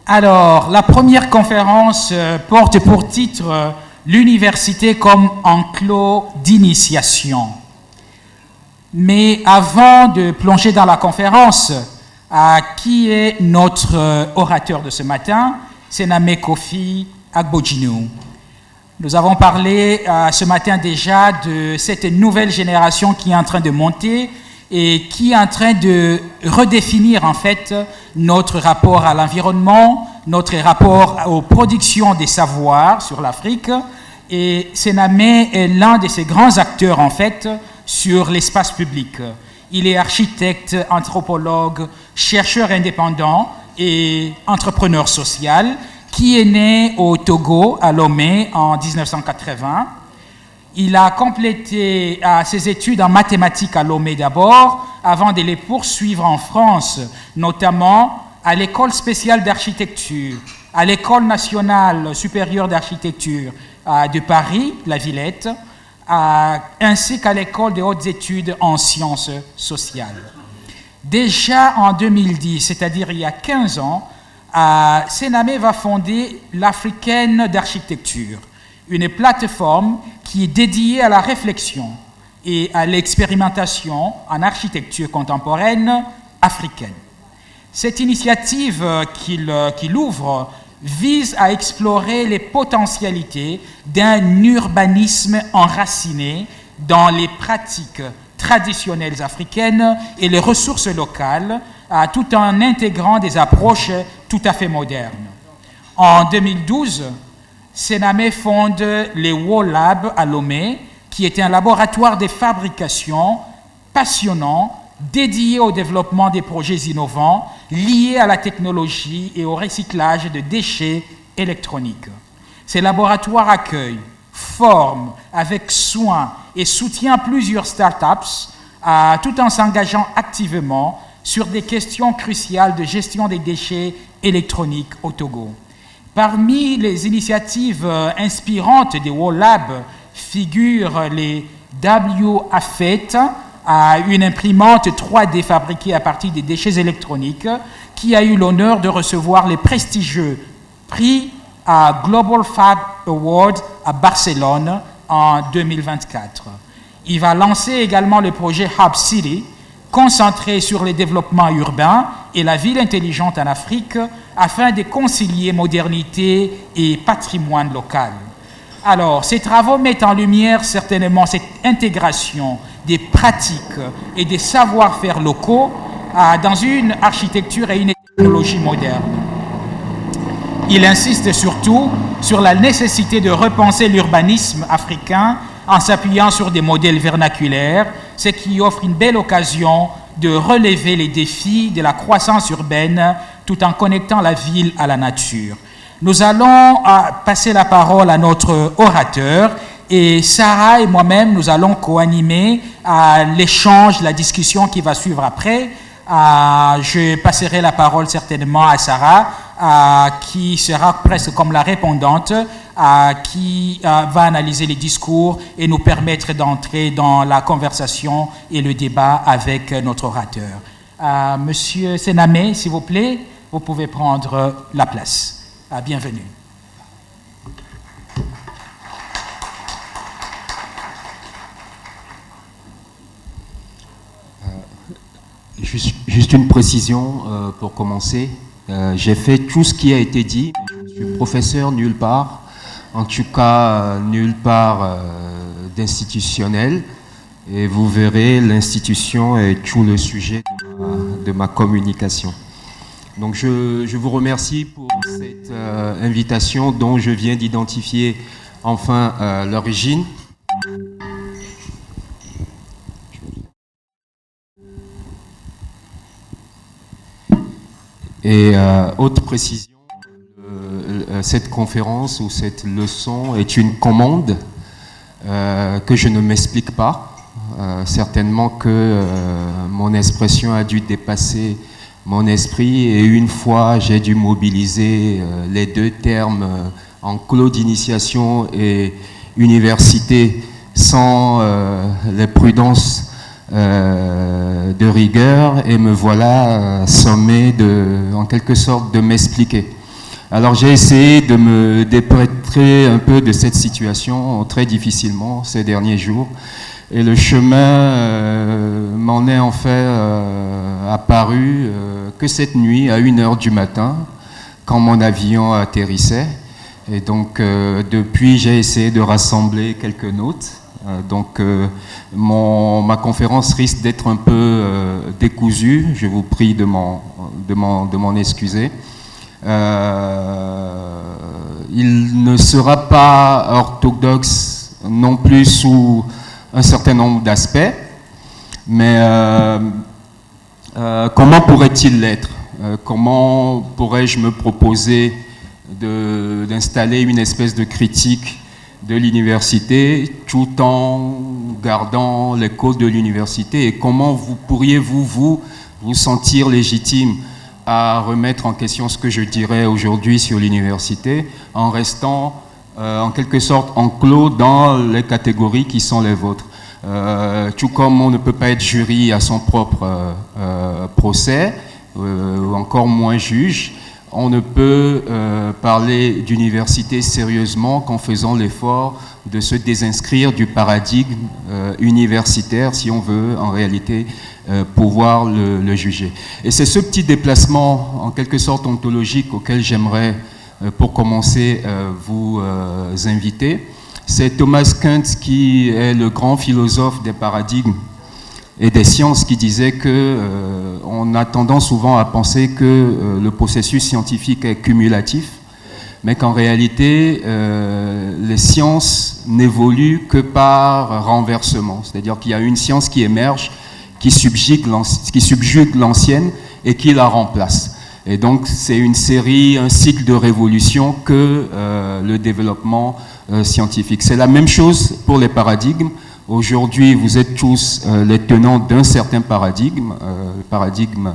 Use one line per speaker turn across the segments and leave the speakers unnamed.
Alors, la première conférence porte pour titre l'université comme enclos d'initiation. Mais avant de plonger dans la conférence, qui est notre orateur de ce matin? Sename Kofi Agbojinou. Nous avons parlé ce matin déjà de cette nouvelle génération qui est en train de monter et qui est en train de redéfinir en fait notre rapport à l'environnement, notre rapport aux productions des savoirs sur l'Afrique. Et Sename est l'un de ces grands acteurs en fait sur l'espace public. Il est architecte, anthropologue, chercheur indépendant et entrepreneur social qui est né au Togo, à Lomé, en 1980. Il a complété ses études en mathématiques à Lomé d'abord, avant de les poursuivre en France, notamment à l'École spéciale d'architecture, à l'École nationale supérieure d'architecture de Paris, la Villette, ainsi qu'à l'École des hautes études en sciences sociales. Déjà en 2010, c'est-à-dire il y a 15 ans, Sename va fonder l'Africaine d'architecture, une plateforme qui est dédiée à la réflexion et à l'expérimentation en architecture contemporaine africaine. Cette initiative qu'il ouvre vise à explorer les potentialités d'un urbanisme enraciné dans les pratiques traditionnelles africaines et les ressources locales, tout en intégrant des approches tout à fait modernes. En 2012, Sename fonde les WOLAB à Lomé, qui est un laboratoire de fabrication passionnant, dédié au développement des projets innovants liés à la technologie et au recyclage de déchets électroniques. Ces laboratoires accueillent, forment avec soin et soutiennent plusieurs startups tout en s'engageant activement sur des questions cruciales de gestion des déchets électroniques au Togo. Parmi les initiatives inspirantes des WOLAB figurent les WAFET, une imprimante 3D fabriquée à partir des déchets électroniques, qui a eu l'honneur de recevoir les prestigieux prix Global Fab Award à Barcelone en 2024. Il va lancer également le projet Hub City, concentré sur le développement urbain et la ville intelligente en Afrique, afin de concilier modernité et patrimoine local. Alors, ces travaux mettent en lumière certainement cette intégration des pratiques et des savoir-faire locaux dans une architecture et une technologie moderne. Il insiste surtout sur la nécessité de repenser l'urbanisme africain en s'appuyant sur des modèles vernaculaires, ce qui offre une belle occasion de relever les défis de la croissance urbaine tout en connectant la ville à la nature. Nous allons passer la parole à notre orateur et Sarah et moi-même, nous allons co-animer l'échange, la discussion qui va suivre après. Je passerai la parole certainement à Sarah, qui sera presque comme la répondante, qui va analyser les discours et nous permettre d'entrer dans la conversation et le débat avec notre orateur. Monsieur Sename, s'il vous plaît, vous pouvez prendre la place. Bienvenue.
Juste une précision pour commencer. J'ai fait tout ce qui a été dit. Je suis professeur nulle part, en tout cas nulle part d'institutionnel. Et vous verrez, l'institution est tout le sujet de ma communication. Donc je vous remercie pour cette invitation dont je viens d'identifier enfin l'origine. Et autre précision, cette conférence ou cette leçon est une commande que je ne m'explique pas. Certainement que mon expression a dû dépasser mon esprit et une fois j'ai dû mobiliser les deux termes enclos d'initiation et université sans les prudences de rigueur et me voilà sommé en quelque sorte de m'expliquer. Alors j'ai essayé de me dépêtrer un peu de cette situation très difficilement ces derniers jours. Et le chemin m'en est en fait apparu que cette nuit à 1h du matin, quand mon avion atterrissait. Et donc depuis, j'ai essayé de rassembler quelques notes. Donc ma conférence risque d'être un peu décousue. Je vous prie de m'en excuser. Il ne sera pas orthodoxe non plus sous un certain nombre d'aspects, mais comment pourrait-il l'être? Comment pourrais-je me proposer d'installer une espèce de critique de l'université tout en gardant les codes de l'université, et comment pourriez-vous vous sentir légitime à remettre en question ce que je dirais aujourd'hui sur l'université en restant en quelque sorte enclos dans les catégories qui sont les vôtres. Tout comme on ne peut pas être jury à son propre procès, ou encore moins juge, on ne peut parler d'université sérieusement qu'en faisant l'effort de se désinscrire du paradigme universitaire si on veut en réalité pouvoir le juger. Et c'est ce petit déplacement en quelque sorte ontologique auquel j'aimerais pour commencer vous inviter. C'est Thomas Kuhn qui est le grand philosophe des paradigmes et des sciences qui disait que on a tendance souvent à penser que le processus scientifique est cumulatif, mais qu'en réalité les sciences n'évoluent que par renversement, c'est-à-dire qu'il y a une science qui émerge, qui subjugue l'ancienne et qui la remplace. Et donc c'est une série, un cycle de révolution que le développement scientifique. C'est la même chose pour les paradigmes. Aujourd'hui, vous êtes tous les tenants d'un certain paradigme, le paradigme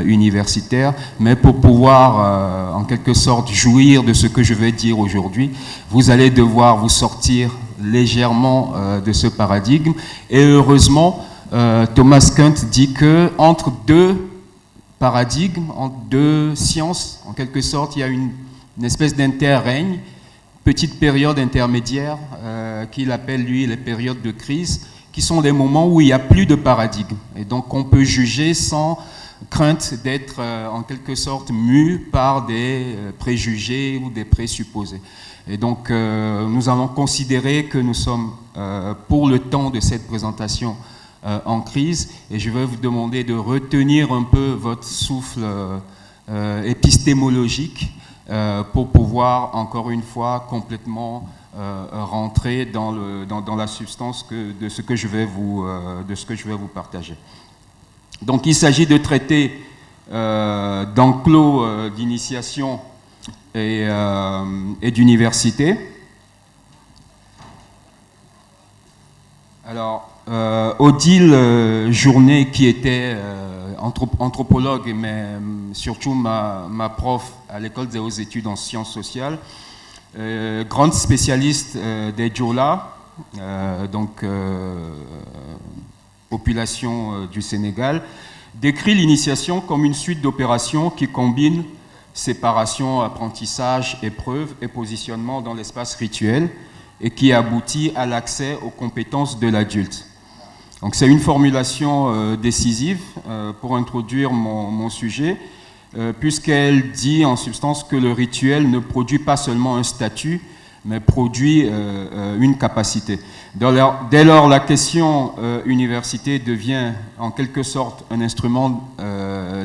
universitaire, mais pour pouvoir en quelque sorte jouir de ce que je vais dire aujourd'hui, vous allez devoir vous sortir légèrement de ce paradigme. Et heureusement, Thomas Kuhn dit que entre deux paradigmes, entre deux sciences, en quelque sorte, il y a une espèce d'interrègne, petite période intermédiaire qu'il appelle, lui, les périodes de crise, qui sont des moments où il n'y a plus de paradigme. Et donc, on peut juger sans crainte d'être, en quelque sorte, mu par des préjugés ou des présupposés. Et donc, nous allons considérer que nous sommes, pour le temps de cette présentation, en crise, et je vais vous demander de retenir un peu votre souffle épistémologique pour pouvoir, encore une fois, complètement rentrer dans la substance de ce que je vais vous partager. Donc, il s'agit de traiter d'enclos d'initiation et d'université. Alors, Odile Journet, qui était anthropologue, mais surtout ma prof à l'école des hautes études en sciences sociales, grande spécialiste des Diola, donc population du Sénégal, décrit l'initiation comme une suite d'opérations qui combinent séparation, apprentissage, épreuve et positionnement dans l'espace rituel, et qui aboutit à l'accès aux compétences de l'adulte. Donc c'est une formulation décisive pour introduire mon sujet, puisqu'elle dit en substance que le rituel ne produit pas seulement un statut, mais produit une capacité. Dès lors, la question université devient en quelque sorte un instrument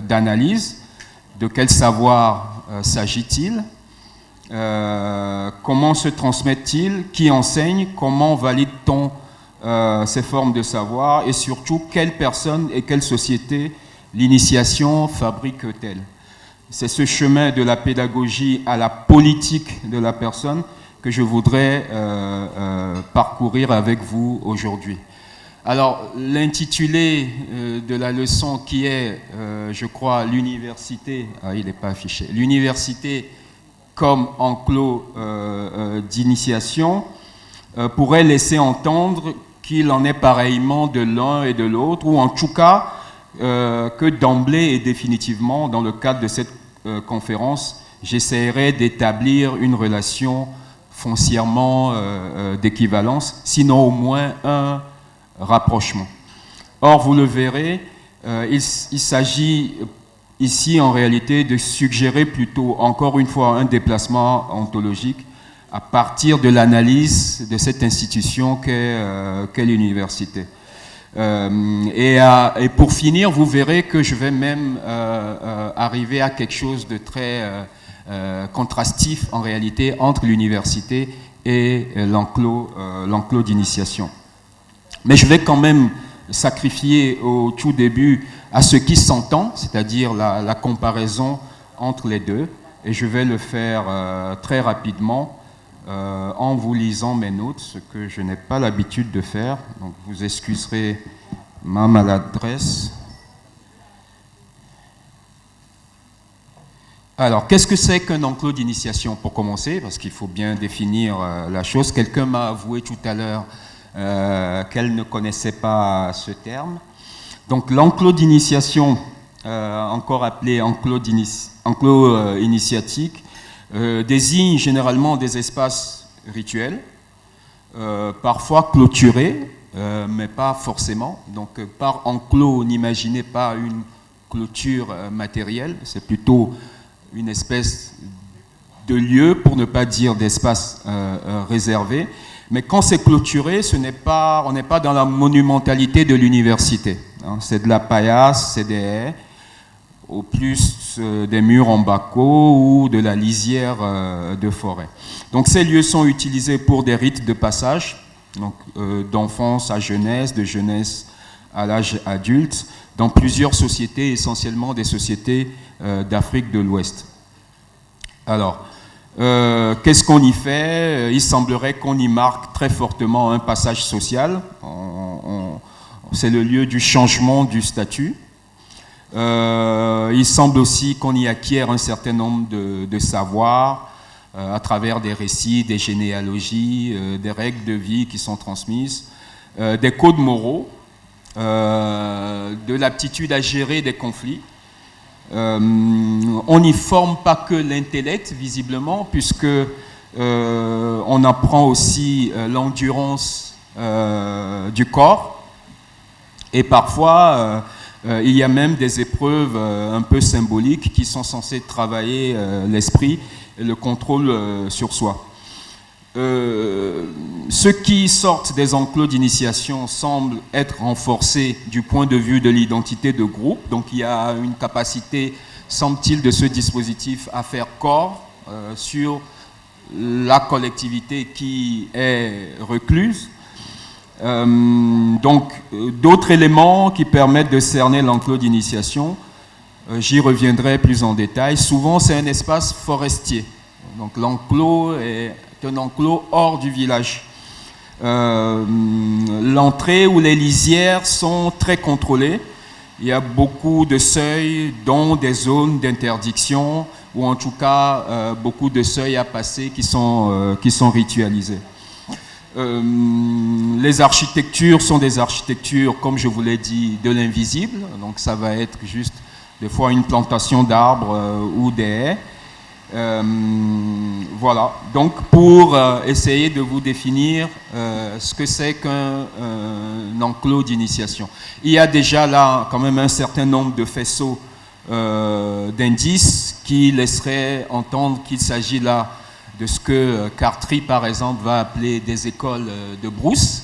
d'analyse. De quel savoir s'agit-il ? Comment se transmettent-ils? Qui enseigne? Comment valide-t-on ces formes de savoir? Et surtout, quelles personnes et quelles sociétés l'initiation fabrique-t-elle? C'est ce chemin de la pédagogie à la politique de la personne que je voudrais parcourir avec vous aujourd'hui. Alors, l'intitulé de la leçon qui est, je crois, l'université, il n'est pas affiché, l'université comme enclos d'initiation, pourrait laisser entendre qu'il en est pareillement de l'un et de l'autre, ou en tout cas que d'emblée et définitivement, dans le cadre de cette conférence, j'essaierai d'établir une relation foncièrement d'équivalence, sinon au moins un rapprochement. Or, vous le verrez, il s'agit ici en réalité de suggérer plutôt, encore une fois, un déplacement ontologique à partir de l'analyse de cette institution qu'est l'université. Et pour finir, vous verrez que je vais même arriver à quelque chose de très contrastif en réalité entre l'université et l'enclos d'initiation. Mais je vais quand même sacrifier au tout début à ce qui s'entend, c'est-à-dire la comparaison entre les deux, et je vais le faire très rapidement en vous lisant mes notes, ce que je n'ai pas l'habitude de faire, donc vous excuserez ma maladresse. Alors, qu'est-ce que c'est qu'un enclos d'initiation pour commencer, parce qu'il faut bien définir la chose. Quelqu'un m'a avoué tout à l'heure qu'elle ne connaissait pas ce terme. Donc l'enclos d'initiation, encore appelé enclos initiatique, désigne généralement des espaces rituels, parfois clôturés, mais pas forcément. Donc par enclos, n'imaginez pas une clôture matérielle, c'est plutôt une espèce de lieu, pour ne pas dire d'espace réservé. Mais quand c'est clôturé, on n'est pas dans la monumentalité de l'université. Hein. C'est de la paillasse, c'est des haies, au plus des murs en bacco ou de la lisière de forêt. Donc ces lieux sont utilisés pour des rites de passage, donc d'enfance à jeunesse, de jeunesse à l'âge adulte, dans plusieurs sociétés, essentiellement des sociétés d'Afrique de l'Ouest. Alors, qu'est-ce qu'on y fait? Il semblerait qu'on y marque très fortement un passage social. C'est le lieu du changement du statut. Il semble aussi qu'on y acquiert un certain nombre de savoirs à travers des récits, des généalogies, des règles de vie qui sont transmises, des codes moraux, de l'aptitude à gérer des conflits. On n'y forme pas que l'intellect, visiblement, puisque on apprend aussi l'endurance du corps. Et parfois, il y a même des épreuves un peu symboliques qui sont censées travailler l'esprit et le contrôle sur soi. Ceux qui sortent des enclos d'initiation semblent être renforcés du point de vue de l'identité de groupe. Donc il y a une capacité, semble-t-il, de ce dispositif à faire corps sur la collectivité qui est recluse. Donc d'autres éléments qui permettent de cerner l'enclos d'initiation, j'y reviendrai plus en détail. Souvent c'est un espace forestier. Donc l'enclos est un enclos hors du village. L'entrée ou les lisières sont très contrôlées. Il y a beaucoup de seuils, dont des zones d'interdiction, ou en tout cas beaucoup de seuils à passer qui sont ritualisés. Les architectures sont des architectures, comme je vous l'ai dit, de l'invisible. Donc ça va être juste des fois une plantation d'arbres ou des haies. Voilà, donc pour essayer de vous définir ce que c'est qu'un enclos d'initiation. Il y a déjà là quand même un certain nombre de faisceaux d'indices qui laisseraient entendre qu'il s'agit là de ce que Cartry par exemple va appeler des écoles de brousse.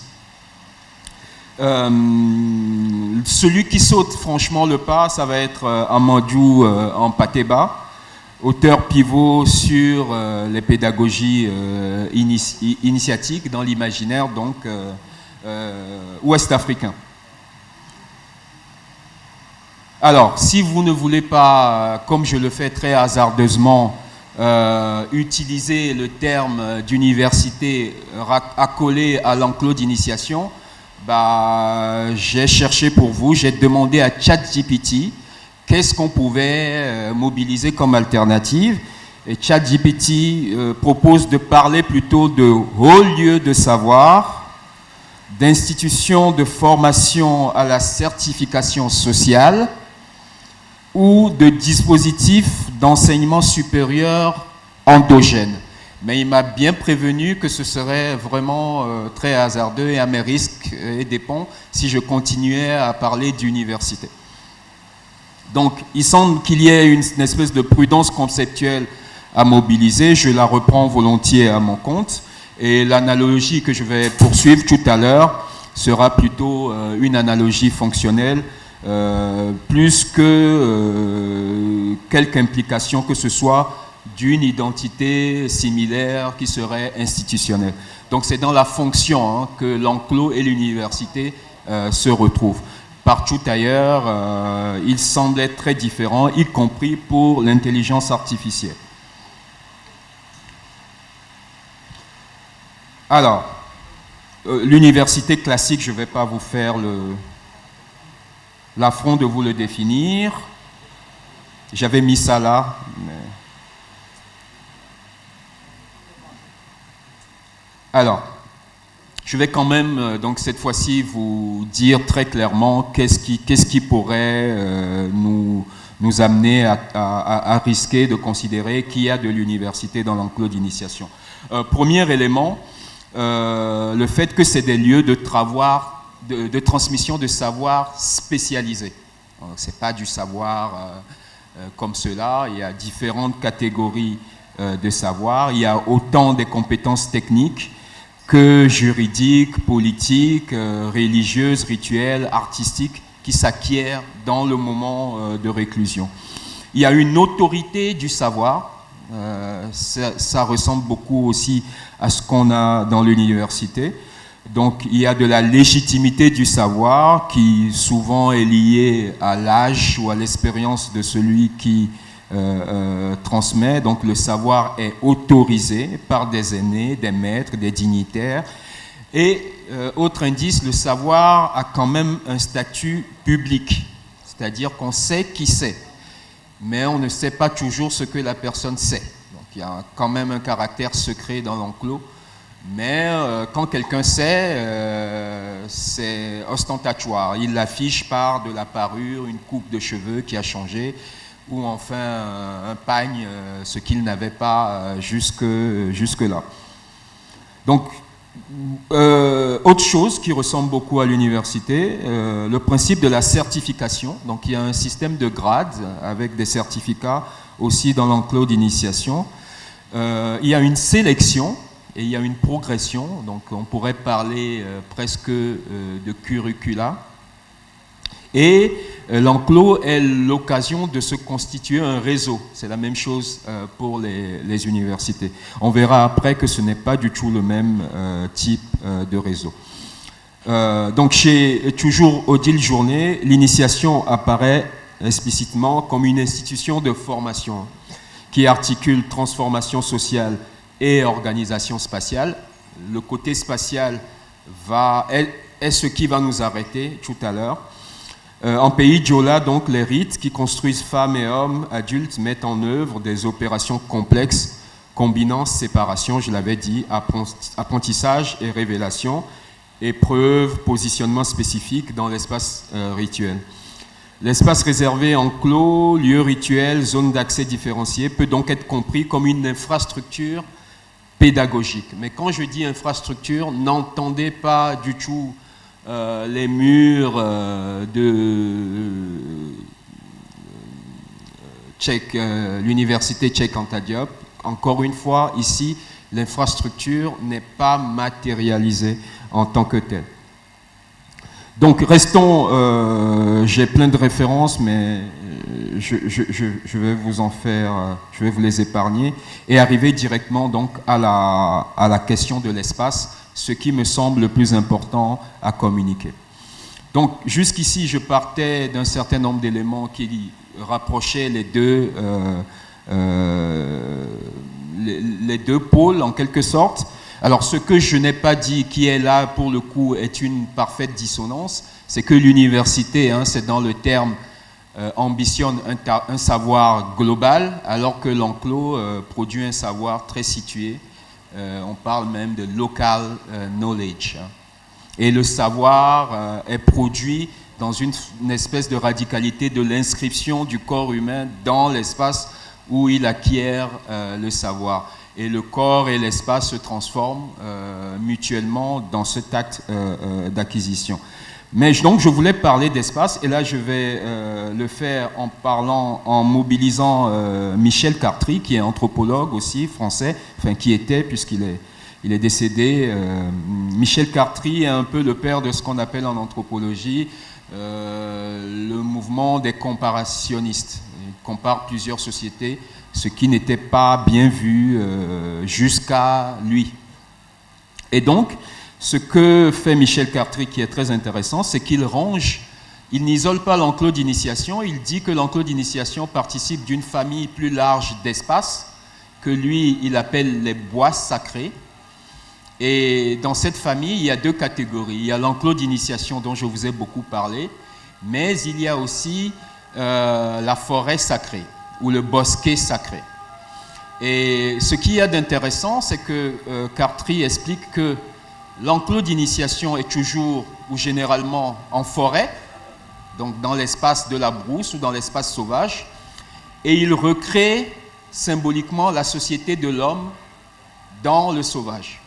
Celui qui saute franchement le pas, ça va être Amadou Ampateba, auteur pivot sur les pédagogies initiatiques dans l'imaginaire donc ouest-africain. Alors, si vous ne voulez pas, comme je le fais très hasardeusement, utiliser le terme d'université accolé à l'enclos d'initiation, bah, j'ai cherché pour vous, j'ai demandé à ChatGPT qu'est-ce qu'on pouvait mobiliser comme alternative. Et ChatGPT propose de parler plutôt de haut lieu de savoir, d'institutions de formation à la certification sociale
ou de dispositifs d'enseignement supérieur endogènes. Mais il m'a bien prévenu que ce serait vraiment très hasardeux et à mes risques et dépens si je continuais à parler d'université. Donc, il semble qu'il y ait une espèce de prudence conceptuelle à mobiliser. Je la reprends volontiers à mon compte. Et l'analogie que je vais poursuivre tout à l'heure sera plutôt une analogie fonctionnelle, plus que quelque implication que ce soit d'une identité similaire qui serait institutionnelle. Donc c'est dans la fonction que l'enclos et l'université se retrouvent. Partout ailleurs, ils semblent être très différents, y compris pour l'intelligence artificielle. Alors, l'université classique, je ne vais pas vous faire l'affront de vous le définir. J'avais mis ça là, mais... Alors, je vais quand même, donc cette fois-ci, vous dire très clairement qu'est-ce qui pourrait nous amener à risquer de considérer qu'il y a de l'université dans l'enclos d'initiation. Premier élément, le fait que c'est des lieux de transmission de savoir spécialisé. Ce n'est pas du savoir comme cela, il y a différentes catégories de savoir, il y a autant des compétences techniques que juridiques, politiques, religieuses, rituelles, artistiques, qui s'acquièrent dans le moment de réclusion. Il y a une autorité du savoir, ça ressemble beaucoup aussi à ce qu'on a dans l'université. Donc il y a de la légitimité du savoir qui souvent est liée à l'âge ou à l'expérience de celui qui transmet. Donc le savoir est autorisé par des aînés, des maîtres, des dignitaires. Et autre indice, le savoir a quand même un statut public, c'est-à-dire qu'on sait qui sait, mais on ne sait pas toujours ce que la personne sait. Donc il y a quand même un caractère secret dans l'enclos, mais quand quelqu'un sait, c'est ostentatoire. Il l'affiche par de la parure, une coupe de cheveux qui a changé, ou enfin un pagne, ce qu'il n'avait pas jusque-là. Donc, autre chose qui ressemble beaucoup à l'université, le principe de la certification. Donc il y a un système de grades avec des certificats aussi dans l'enclos d'initiation. Il y a une sélection et il y a une progression. Donc on pourrait parler presque de curricula. Et l'enclos est l'occasion de se constituer un réseau. C'est la même chose pour les universités. On verra après que ce n'est pas du tout le même type de réseau. Donc chez toujours Odile Journet, l'initiation apparaît explicitement comme une institution de formation qui articule transformation sociale et organisation spatiale. Le côté spatial est ce qui va nous arrêter tout à l'heure. En pays Diola, donc, les rites qui construisent femmes et hommes adultes mettent en œuvre des opérations complexes combinant séparation, je l'avais dit, apprentissage et révélation, épreuve, positionnement spécifique dans l'espace rituel. L'espace réservé enclos, lieu rituel, zone d'accès différenciée peut donc être compris comme une infrastructure pédagogique. Mais quand je dis infrastructure, n'entendez pas du tout les murs de l'université Cheikh Anta Diop. Encore une fois, ici, l'infrastructure n'est pas matérialisée en tant que telle. Donc, restons, j'ai plein de références, mais je vais vous en faire, je vais vous les épargner, et arriver directement donc à la question de l'espace, ce qui me semble le plus important à communiquer. Donc, jusqu'ici, je partais d'un certain nombre d'éléments qui rapprochaient les deux pôles, en quelque sorte. Alors, ce que je n'ai pas dit, qui est là, pour le coup, est une parfaite dissonance, c'est que l'université, c'est dans le terme, ambitionne un savoir global, alors que l'enclos produit un savoir très situé. On parle même de local knowledge. Et le savoir est produit dans une espèce de radicalité de l'inscription du corps humain dans l'espace où il acquiert le savoir. Et le corps et l'espace se transforment mutuellement dans cet acte d'acquisition. Mais donc je voulais parler d'espace, et là je vais le faire en mobilisant Michel Cartry, qui est anthropologue aussi, français, enfin qui était, puisqu'il est décédé. Michel Cartry est un peu le père de ce qu'on appelle en anthropologie le mouvement des comparationnistes. Il compare plusieurs sociétés, ce qui n'était pas bien vu jusqu'à lui. Et donc, ce que fait Michel Cartry, qui est très intéressant, c'est qu'il n'isole pas l'enclos d'initiation, il dit que l'enclos d'initiation participe d'une famille plus large d'espaces, que lui, il appelle les bois sacrés. Et dans cette famille, il y a deux catégories. Il y a l'enclos d'initiation dont je vous ai beaucoup parlé, mais il y a aussi la forêt sacrée, ou le bosquet sacré. Et ce qu'il y a d'intéressant, c'est que Cartry explique que l'enclos d'initiation est toujours ou généralement en forêt, donc dans l'espace de la brousse ou dans l'espace sauvage, et il recrée symboliquement la société de l'homme dans le sauvage.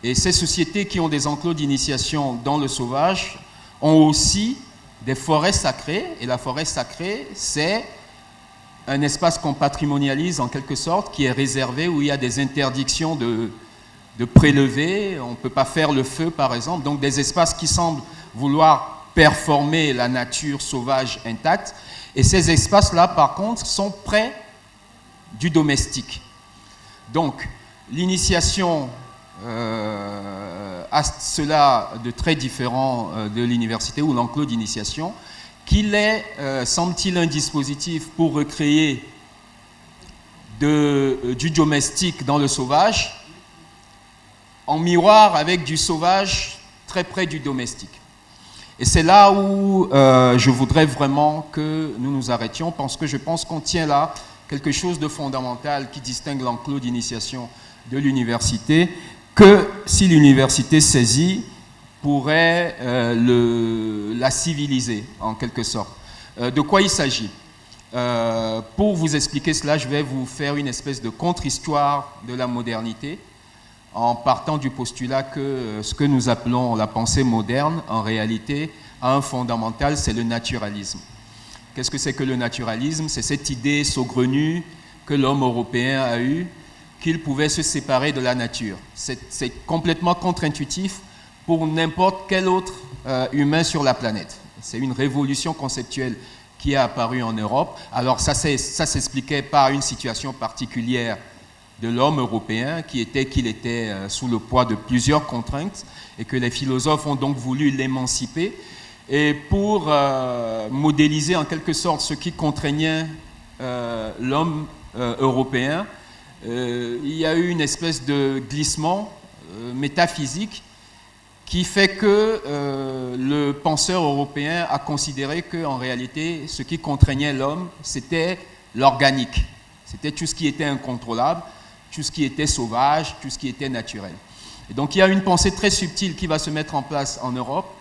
Et ces sociétés qui ont des enclos d'initiation dans le sauvage ont aussi des forêts sacrées, et la forêt sacrée, c'est un espace qu'on patrimonialise en quelque sorte, qui est réservé, où il y a des interdictions de prélever, on ne peut pas faire le feu par exemple, donc des espaces qui semblent vouloir performer la nature sauvage intacte, et ces espaces-là par contre sont près du domestique. Donc l'initiation a cela de très différent de l'université ou l'enclos d'initiation, qu'il est, semble-t-il, un dispositif pour recréer du domestique dans le sauvage, en miroir avec du sauvage très près du domestique. Et c'est là où je voudrais vraiment que nous nous arrêtions, parce que je pense qu'on tient là quelque chose de fondamental qui distingue l'enclos d'initiation de l'université, que si l'université saisit, pourrait la civiliser en quelque sorte. De quoi il s'agit? Pour vous expliquer cela, je vais vous faire une espèce de contre-histoire de la modernité, en partant du postulat que ce que nous appelons la pensée moderne, en réalité, a un fondamental, c'est le naturalisme. Qu'est-ce que c'est que le naturalisme? C'est cette idée saugrenue que l'homme européen a eue, qu'il pouvait se séparer de la nature. C'est complètement contre-intuitif pour n'importe quel autre humain sur la planète. C'est une révolution conceptuelle qui est apparue en Europe. Alors ça s'expliquait par une situation particulière de l'homme européen qu'il était sous le poids de plusieurs contraintes et que les philosophes ont donc voulu l'émanciper. Et pour modéliser en quelque sorte ce qui contraignait l'homme européen, il y a eu une espèce de glissement métaphysique qui fait que le penseur européen a considéré qu'en réalité, ce qui contraignait l'homme, c'était l'organique. C'était tout ce qui était incontrôlable, tout ce qui était sauvage, tout ce qui était naturel. Et donc il y a une pensée très subtile qui va se mettre en place en Europe,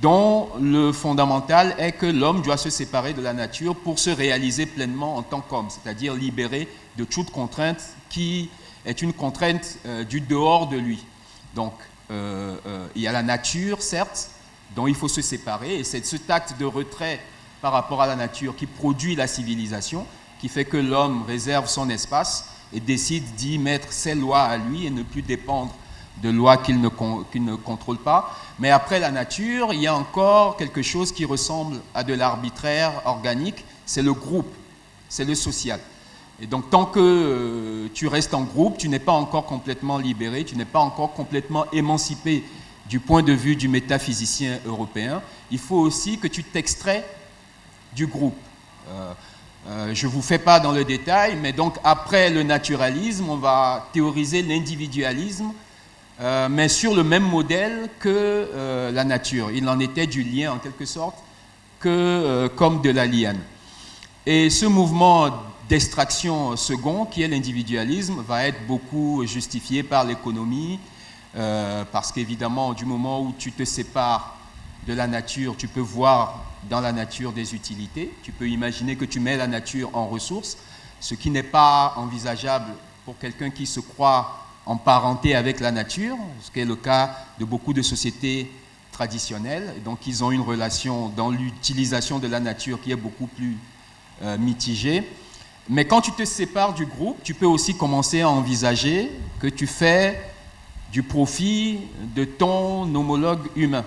dont le fondamental est que l'homme doit se séparer de la nature pour se réaliser pleinement en tant qu'homme, c'est-à-dire libéré de toute contrainte qui est une contrainte du dehors de lui. Donc, il y a la nature, certes, dont il faut se séparer, et c'est cet acte de retrait par rapport à la nature qui produit la civilisation, qui fait que l'homme réserve son espace et décide d'y mettre ses lois à lui et ne plus dépendre de lois qu'il ne contrôle pas. Mais après la nature, il y a encore quelque chose qui ressemble à de l'arbitraire organique, c'est le groupe, c'est le social. Et donc tant que tu restes en groupe, tu n'es pas encore complètement libéré, tu n'es pas encore complètement émancipé du point de vue du métaphysicien européen. Il faut aussi que tu t'extrais du groupe. Je ne vous fais pas dans le détail, mais donc après le naturalisme, on va théoriser l'individualisme, mais sur le même modèle que la nature. Il en était du lien en quelque sorte, comme de la liane. Et ce mouvement d'extraction second, qui est l'individualisme, va être beaucoup justifié par l'économie, parce qu'évidemment, du moment où tu te sépares de la nature, tu peux voir dans la nature des utilités. Tu peux imaginer que tu mets la nature en ressources, ce qui n'est pas envisageable pour quelqu'un qui se croit en parenté avec la nature, ce qui est le cas de beaucoup de sociétés traditionnelles. Et donc, ils ont une relation dans l'utilisation de la nature qui est beaucoup plus mitigée. Mais quand tu te sépares du groupe, tu peux aussi commencer à envisager que tu fais du profit de ton homologue humain.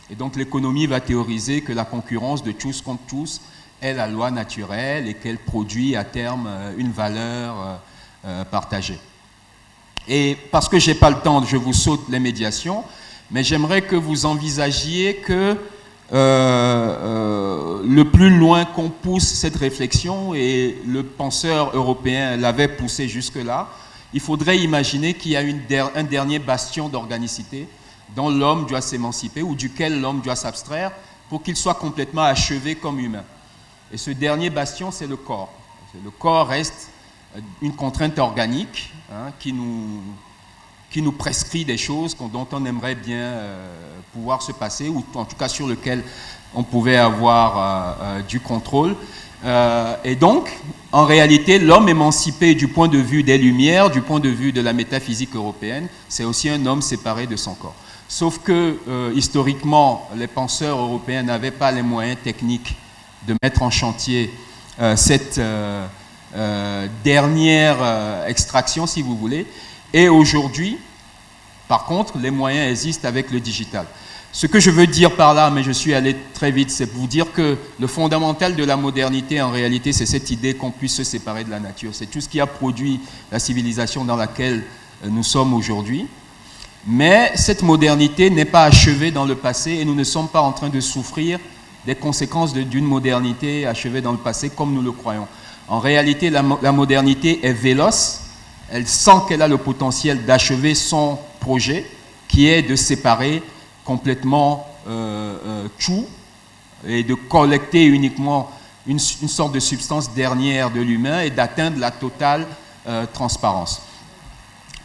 Et donc l'économie va théoriser que la concurrence de tous contre tous est la loi naturelle et qu'elle produit à terme une valeur partagée. Et parce que je n'ai pas le temps, je vous saute les médiations, mais j'aimerais que vous envisagiez que le plus loin qu'on pousse cette réflexion, et le penseur européen l'avait poussé jusque-là, il faudrait imaginer qu'il y a un dernier bastion d'organicité dont l'homme doit s'émanciper ou duquel l'homme doit s'abstraire pour qu'il soit complètement achevé comme humain. Et ce dernier bastion, c'est le corps. Le corps reste une contrainte organique qui nous prescrit des choses dont on aimerait bien pouvoir se passer, ou en tout cas sur lequel on pouvait avoir du contrôle. Et donc, en réalité, l'homme émancipé du point de vue des Lumières, du point de vue de la métaphysique européenne, c'est aussi un homme séparé de son corps. Sauf que, historiquement, les penseurs européens n'avaient pas les moyens techniques de mettre en chantier cette dernière extraction, si vous voulez. Et aujourd'hui, par contre, les moyens existent avec le digital. Ce que je veux dire par là, mais je suis allé très vite, c'est vous dire que le fondamental de la modernité, en réalité, c'est cette idée qu'on puisse se séparer de la nature. C'est tout ce qui a produit la civilisation dans laquelle nous sommes aujourd'hui. Mais cette modernité n'est pas achevée dans le passé et nous ne sommes pas en train de souffrir des conséquences d'une modernité achevée dans le passé comme nous le croyons. En réalité, la modernité est véloce. Elle sent qu'elle a le potentiel d'achever son projet, qui est de séparer complètement tout et de collecter uniquement une sorte de substance dernière de l'humain et d'atteindre la totale transparence.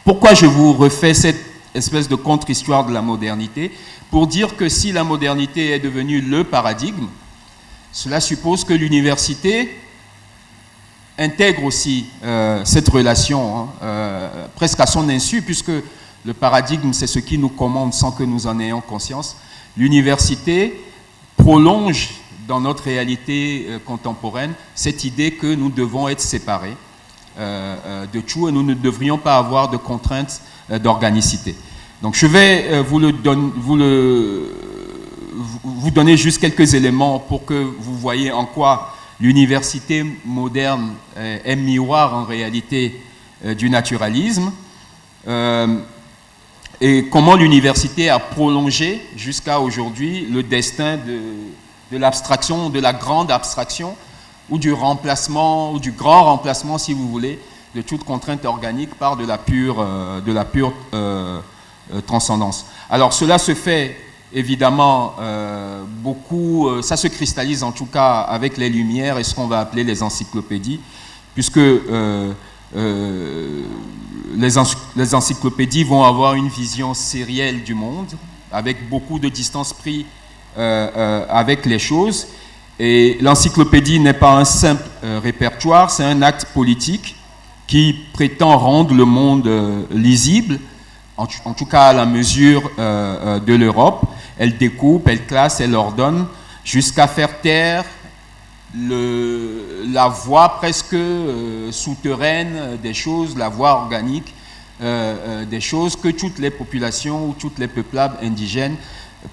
Pourquoi je vous refais cette espèce de contre-histoire de la modernité? Pour dire que si la modernité est devenue le paradigme, cela suppose que l'université intègre aussi cette relation, presque à son insu, puisque le paradigme, c'est ce qui nous commande sans que nous en ayons conscience. L'université prolonge dans notre réalité contemporaine cette idée que nous devons être séparés de tout et nous ne devrions pas avoir de contraintes d'organicité. Donc je vais vous donner juste quelques éléments pour que vous voyez en quoi l'université moderne est miroir en réalité du naturalisme. Et comment l'université a prolongé jusqu'à aujourd'hui le destin de l'abstraction, de la grande abstraction, ou du remplacement, ou du grand remplacement, si vous voulez, de toute contrainte organique par de la pure transcendance. Alors cela se fait évidemment beaucoup, ça se cristallise en tout cas avec les Lumières et ce qu'on va appeler les encyclopédies, puisque les encyclopédies vont avoir une vision sérielle du monde, avec beaucoup de distance prise avec les choses. Et l'encyclopédie n'est pas un simple répertoire, c'est un acte politique qui prétend rendre le monde lisible, en tout cas à la mesure de l'Europe. Elle découpe, elle classe, elle ordonne, jusqu'à faire taire la voix presque souterraine des choses, la voix organique des choses que toutes les populations ou toutes les peuplades indigènes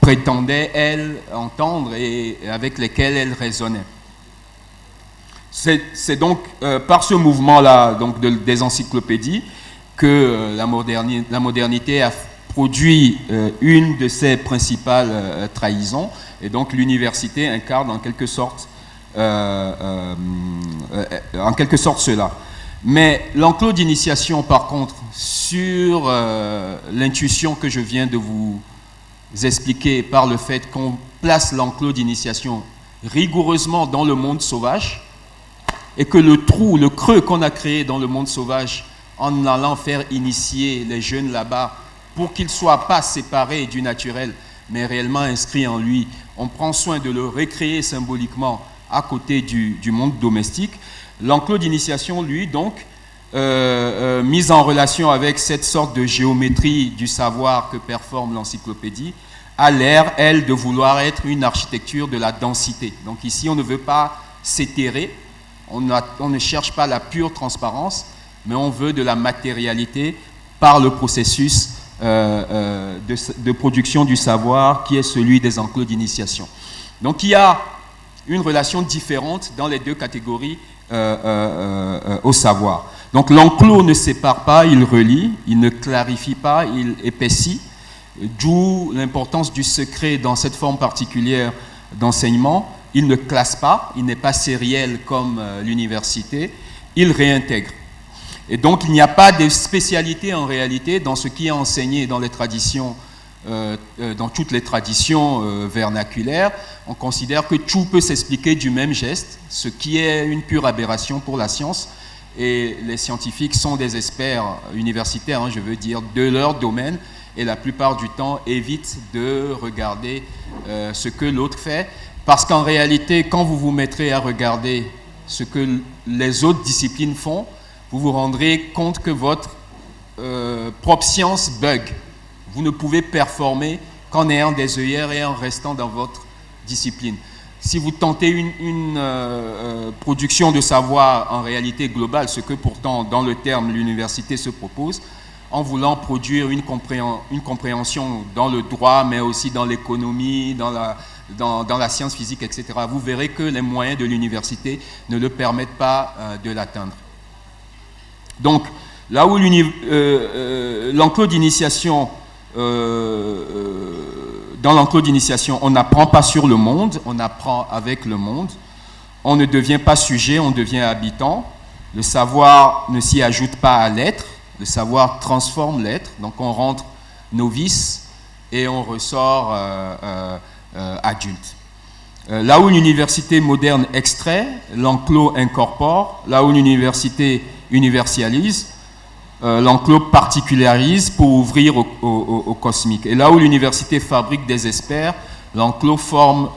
prétendaient, elles, entendre et avec lesquelles elles raisonnaient. C'est donc par ce mouvement-là donc des encyclopédies que la modernité a produit une de ses principales trahisons, et donc l'université incarne en quelque sorte cela. Mais l'enclos d'initiation, par contre, sur l'intuition que je viens de vous expliquer par le fait qu'on place l'enclos d'initiation rigoureusement dans le monde sauvage, et que le trou, le creux qu'on a créé dans le monde sauvage en allant faire initier les jeunes là-bas pour qu'ils ne soient pas séparés du naturel, mais réellement inscrit en lui. On prend soin de le recréer symboliquement à côté du monde domestique. L'enclos d'initiation, lui, donc, mise en relation avec cette sorte de géométrie du savoir que performe l'encyclopédie, a l'air, elle, de vouloir être une architecture de la densité. Donc ici, on ne veut pas s'éthérer, on ne cherche pas la pure transparence, mais on veut de la matérialité par le processus de production du savoir qui est celui des enclos d'initiation. Donc il y a une relation différente dans les deux catégories au savoir. Donc l'enclos ne sépare pas, il relie, il ne clarifie pas, il épaissit, d'où l'importance du secret dans cette forme particulière d'enseignement. Il ne classe pas, il n'est pas sériel comme l'université, il réintègre. Et donc il n'y a pas de spécialité en réalité dans ce qui est enseigné dans les traditions, dans toutes les traditions vernaculaires. On considère que tout peut s'expliquer du même geste, ce qui est une pure aberration pour la science. Et les scientifiques sont des experts universitaires, je veux dire, de leur domaine, et la plupart du temps évitent de regarder ce que l'autre fait, parce qu'en réalité, quand vous vous mettrez à regarder ce que les autres disciplines font, vous vous rendrez compte que votre propre science bug. Vous ne pouvez performer qu'en ayant des œillères et en restant dans votre discipline. Si vous tentez une production de savoir en réalité globale, ce que pourtant dans le terme l'université se propose, en voulant produire une compréhension dans le droit, mais aussi dans l'économie, dans la science physique, etc., vous verrez que les moyens de l'université ne le permettent pas de l'atteindre. Donc, là où l'enclos d'initiation, dans l'enclos d'initiation, on n'apprend pas sur le monde, on apprend avec le monde. On ne devient pas sujet, on devient habitant. Le savoir ne s'y ajoute pas à l'être. Le savoir transforme l'être. Donc on rentre novice et on ressort adulte. Là où l'université moderne extrait, l'enclos incorpore. Là où l'université universalise, l'enclos particularise pour ouvrir au cosmique. Et là où l'université fabrique des experts, l'enclos forme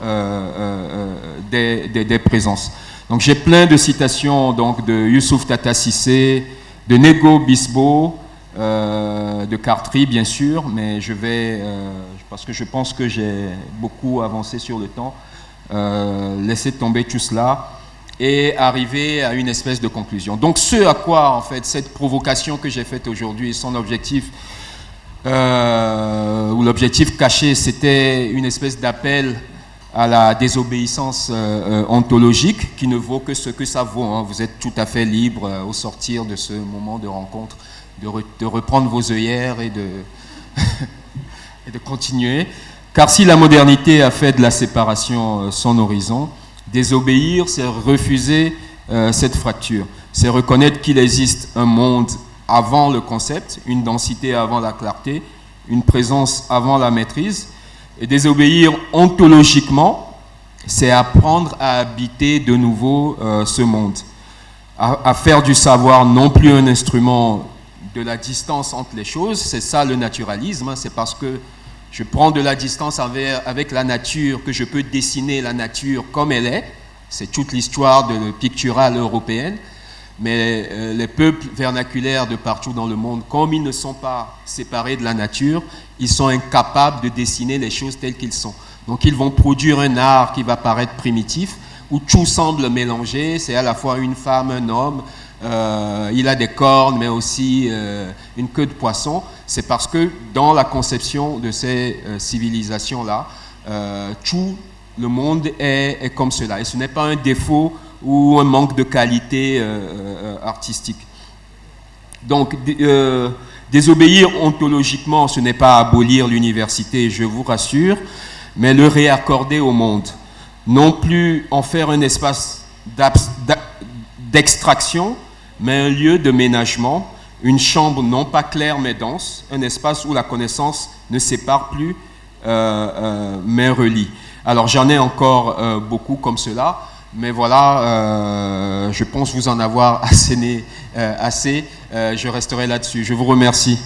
des présences. Donc j'ai plein de citations donc, de Youssouf Tata Cissé, de Nego Bisbo, de Cartry bien sûr, mais je vais, parce que je pense que j'ai beaucoup avancé sur le temps, laisser tomber tout cela et arriver à une espèce de conclusion. Donc ce à quoi, en fait, cette provocation que j'ai faite aujourd'hui, son objectif, ou l'objectif caché, c'était une espèce d'appel à la désobéissance ontologique qui ne vaut que ce que ça vaut. Hein. Vous êtes tout à fait libre au sortir de ce moment de rencontre de reprendre vos œillères et de, et de continuer. Car si la modernité a fait de la séparation son horizon, désobéir, c'est refuser cette fracture. C'est reconnaître qu'il existe un monde avant le concept, une densité avant la clarté, une présence avant la maîtrise. Et désobéir ontologiquement, c'est apprendre à habiter de nouveau ce monde, à faire du savoir non plus un instrument de la distance entre les choses. C'est ça le naturalisme, hein, c'est parce que je prends de la distance avec la nature que je peux dessiner la nature comme elle est. C'est toute l'histoire de la picturale européenne. Mais les peuples vernaculaires de partout dans le monde, comme ils ne sont pas séparés de la nature, ils sont incapables de dessiner les choses telles qu'elles sont. Donc ils vont produire un art qui va paraître primitif, où tout semble mélangé. C'est à la fois une femme, un homme, il a des cornes, mais aussi une queue de poisson. C'est parce que dans la conception de ces civilisations-là, tout le monde est comme cela. Et ce n'est pas un défaut ou un manque de qualité artistique. Donc, désobéir ontologiquement, ce n'est pas abolir l'université, je vous rassure, mais le réaccorder au monde. Non plus en faire un espace d'extraction, mais un lieu de ménagement, une chambre non pas claire mais dense, un espace où la connaissance ne sépare plus, mais relie. Alors, j'en ai encore beaucoup comme cela. Mais voilà, je pense vous en avoir asséné assez. Je resterai là-dessus. Je vous remercie.